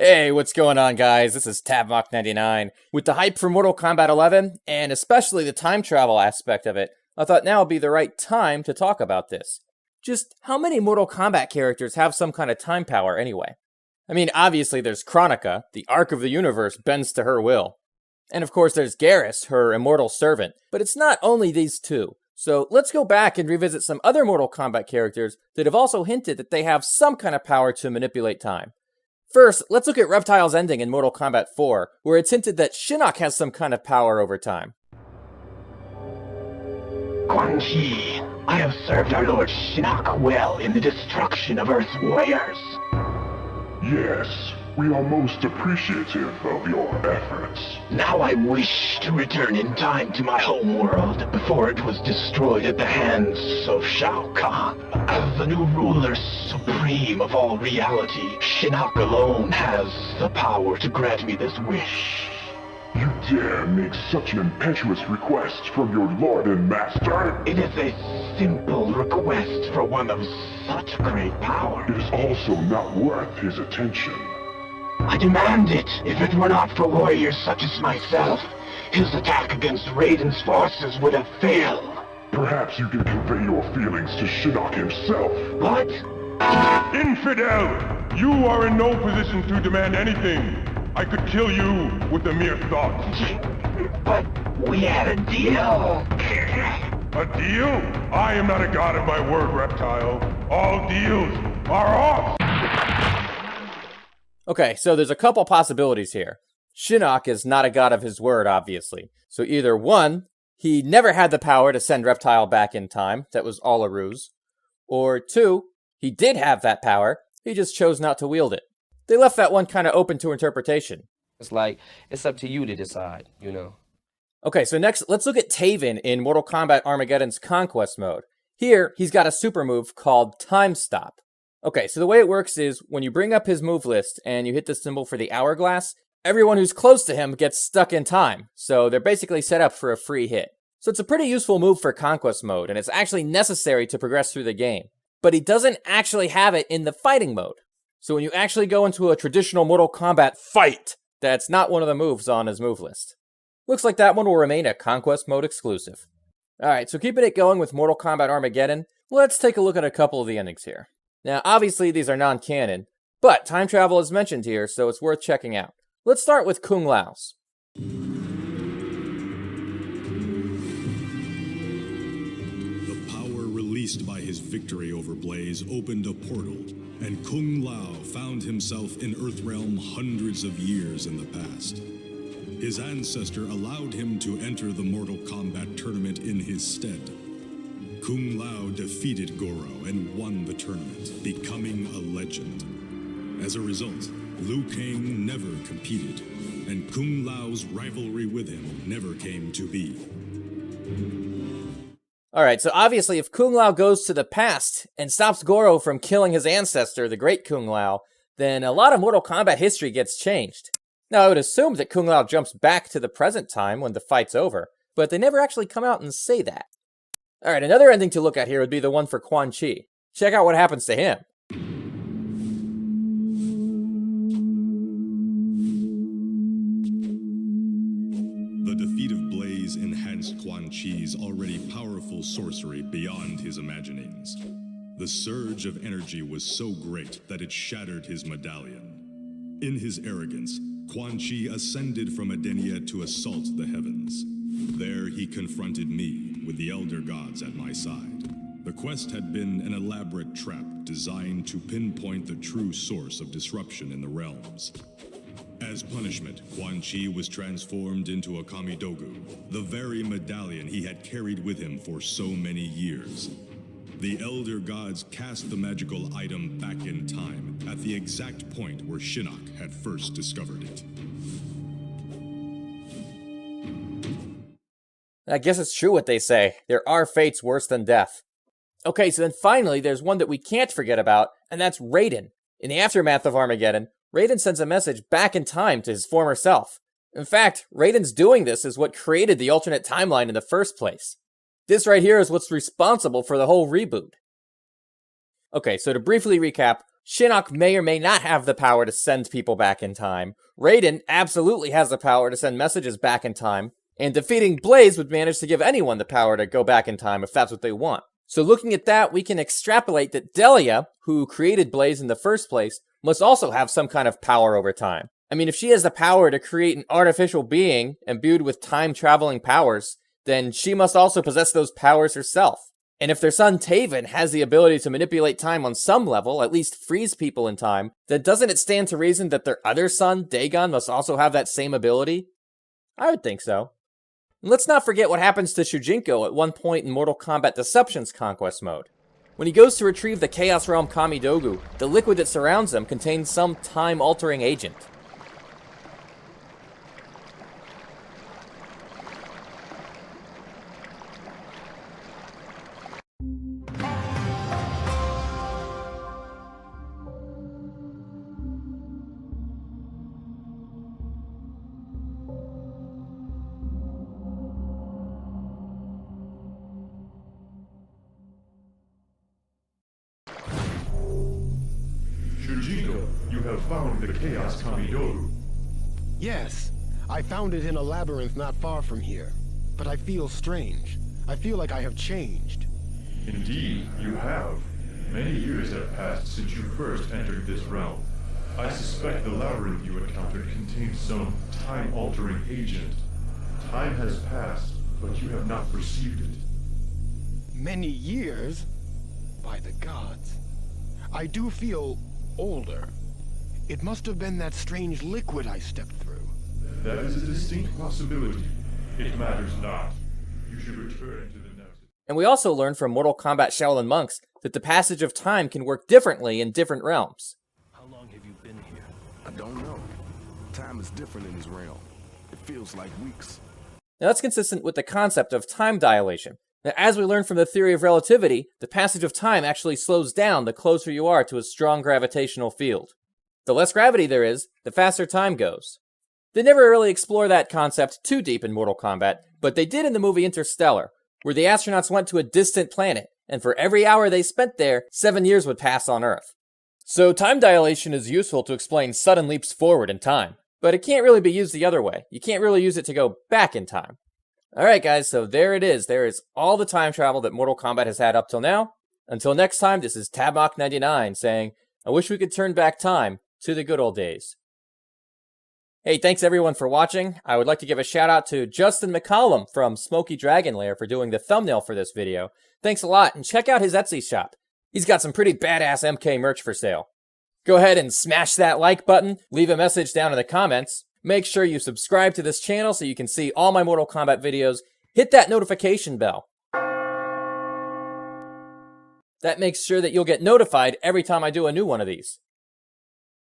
Hey, what's going on, guys? This is Tabmock99. With the hype for Mortal Kombat 11, and especially the time travel aspect of it, I thought now would be the right time to talk about this. Just how many Mortal Kombat characters have some kind of time power anyway? I mean, obviously there's Kronika, the arc of the universe bends to her will. And of course there's Geras, her immortal servant. But it's not only these two. So let's go back and revisit some other Mortal Kombat characters that have also hinted that they have some kind of power to manipulate time. First, let's look at Reptile's ending in Mortal Kombat 4, where it's hinted that Shinnok has some kind of power over time. Quan Chi, I have served our Lord Shinnok well in the destruction of Earth's warriors. Yes, we are most appreciative of your efforts. Now I wish to return in time to my home world before it was destroyed at the hands of Shao Kahn. As the new ruler supreme of all reality, Shinnok alone has the power to grant me this wish. You dare make such an impetuous request from your lord and master? It is a simple request for one of such great power. It is also not worth his attention. I demand it. If it were not for warriors such as myself, his attack against Raiden's forces would have failed. Perhaps you can convey your feelings to Shinnok himself. What? Infidel! You are in no position to demand anything. I could kill you with a mere thought. But we had a deal. A deal? I am not a god of my word, Reptile. All deals are off! Okay, so there's a couple possibilities here. Shinnok is not a god of his word, obviously. So either one, he never had the power to send Reptile back in time, that was all a ruse. Or two, he did have that power, he just chose not to wield it. They left that one kind of open to interpretation. It's like, it's up to you to decide, you know. Okay, so next, let's look at Taven in Mortal Kombat Armageddon's Conquest mode. Here, he's got a super move called Time Stop. Okay, so the way it works is, when you bring up his move list and you hit the symbol for the hourglass, everyone who's close to him gets stuck in time, so they're basically set up for a free hit. So it's a pretty useful move for Conquest mode, and it's actually necessary to progress through the game. But he doesn't actually have it in the fighting mode. So when you actually go into a traditional Mortal Kombat fight, that's not one of the moves on his move list. Looks like that one will remain a Conquest mode exclusive. Alright, so keeping it going with Mortal Kombat Armageddon, let's take a look at a couple of the endings here. Now, obviously these are non-canon, but time travel is mentioned here, so it's worth checking out. Let's start with Kung Lao's. The power released by his victory over Blaze opened a portal, and Kung Lao found himself in Earthrealm hundreds of years in the past. His ancestor allowed him to enter the Mortal Kombat tournament in his stead. Kung Lao defeated Goro and won the tournament, becoming a legend. As a result, Liu Kang never competed, and Kung Lao's rivalry with him never came to be. Alright, so obviously if Kung Lao goes to the past and stops Goro from killing his ancestor, the great Kung Lao, then a lot of Mortal Kombat history gets changed. Now, I would assume that Kung Lao jumps back to the present time when the fight's over, but they never actually come out and say that. Alright, another ending to look at here would be the one for Quan Chi. Check out what happens to him. The defeat of Blaze enhanced Quan Chi's already powerful sorcery beyond his imaginings. The surge of energy was so great that it shattered his medallion. In his arrogance, Quan Chi ascended from Edenia to assault the heavens. There he confronted me, with the Elder Gods at my side. The quest had been an elaborate trap designed to pinpoint the true source of disruption in the realms. As punishment, Quan Chi was transformed into a Kamidogu, the very medallion he had carried with him for so many years. The Elder Gods cast the magical item back in time, at the exact point where Shinnok had first discovered it. I guess it's true what they say. There are fates worse than death. Okay, so then finally, there's one that we can't forget about, and that's Raiden. In the aftermath of Armageddon, Raiden sends a message back in time to his former self. In fact, Raiden's doing this is what created the alternate timeline in the first place. This right here is what's responsible for the whole reboot. Okay, so to briefly recap, Shinnok may or may not have the power to send people back in time. Raiden absolutely has the power to send messages back in time. And defeating Blaze would manage to give anyone the power to go back in time if that's what they want. So looking at that, we can extrapolate that Delia, who created Blaze in the first place, must also have some kind of power over time. I mean, if she has the power to create an artificial being imbued with time-traveling powers, then she must also possess those powers herself. And if their son Taven has the ability to manipulate time on some level, at least freeze people in time, then doesn't it stand to reason that their other son, Dagon, must also have that same ability? I would think so. And let's not forget what happens to Shujinko at one point in Mortal Kombat Deception's Conquest mode. When he goes to retrieve the Chaos Realm Kamidogu, the liquid that surrounds him contains some time-altering agent. Shujinko, you have found the Chaos Kamidogu. Yes, I found it in a labyrinth not far from here. But I feel strange. I feel like I have changed. Indeed, you have. Many years have passed since you first entered this realm. I suspect the labyrinth you encountered contains some time-altering agent. Time has passed, but you have not perceived it. Many years? By the gods. I do feel older. It must have been that strange liquid I stepped through. That is a distinct possibility. It matters not. You should return to the next. And we also learned from Mortal Kombat Shaolin Monks that the passage of time can work differently in different realms. How long have you been here? I don't know. Time is different in this realm. It feels like weeks. Now that's consistent with the concept of time dilation. Now, as we learned from the theory of relativity, the passage of time actually slows down the closer you are to a strong gravitational field. The less gravity there is, the faster time goes. They never really explore that concept too deep in Mortal Kombat, but they did in the movie Interstellar, where the astronauts went to a distant planet, and for every hour they spent there, 7 years would pass on Earth. So time dilation is useful to explain sudden leaps forward in time, but it can't really be used the other way. You can't really use it to go back in time. Alright guys, so there it is. There is all the time travel that Mortal Kombat has had up till now. Until next time, this is Tabok99 saying, I wish we could turn back time to the good old days. Hey, thanks everyone for watching. I would like to give a shout out to Justin McCollum from Smoky Dragon Lair for doing the thumbnail for this video. Thanks a lot, and check out his Etsy shop. He's got some pretty badass MK merch for sale. Go ahead and smash that like button, leave a message down in the comments. Make sure you subscribe to this channel so you can see all my Mortal Kombat videos. Hit that notification bell. That makes sure that you'll get notified every time I do a new one of these.